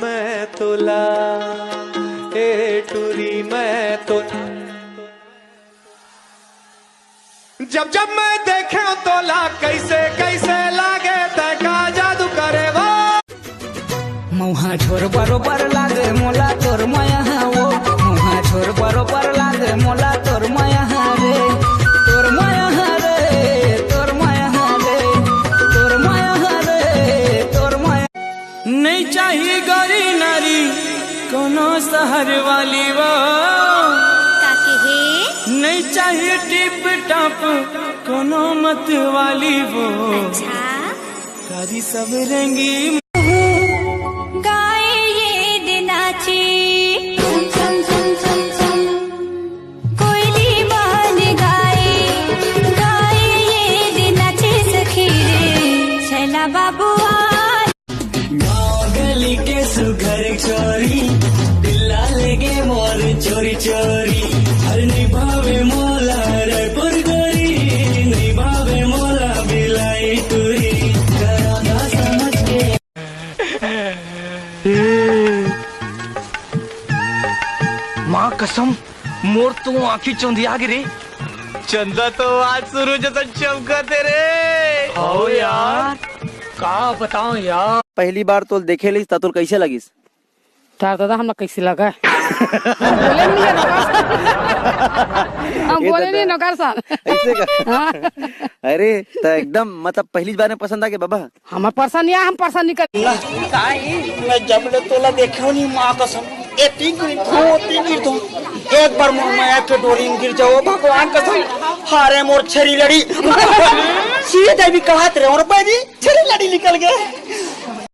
मैं तोला ए टूरी मैं तोला। जब जब मैं देखे तोला कैसे कैसे लागे तका जादू करे वो। मुहा छोर बरोबर लागे मोला तोर माया वो। मुहा छोर बरोबर लागे मोला तोर माया रे। तोर माया रे तोर माया रे तोर माया रे तोर माया। नहीं चाहिए गौरी नारी कोनो शहर वाली वो। नहीं चाहिए टिप टॉप कोनो मत वाली वो। कारी सब रंगी गाए ये दिनाची कोयली बान गाए गाए ये दिनाची सखी रे छैला बाबुआ। गली के सुघर चोरी दिल्ला लेगे मोर चोरी चोरी। हर निभावे मोला रायपुर गोरी निभावे मोला बिलाई टूरी। कराना समझ के माँ कसम मोर तो आँखी चौंधिया गिरे। चंदा तो आज शुरू जैसा चमकते रे। हो यार का बताऊं यार। पहली बार तो देखे ली तोल कैसे लगिस? तार दादा हमरा कैसे लगा? बोले नहीं हम बोले नहीं नौकर साहब ऐसे का? अरे तो एकदम मतलब पहली बार में पसंद आ गया बाबा। हमार परेशान या हम परेशान नहीं कर। मैं जब ले तोला देखा नहीं माँ कसम एक बार मुँह में के डोरी में गिर जाओ भगवान कसम। हारे मोर छरी लड़ी सीधे भी कहा थे और छरी लड़ी निकल गए।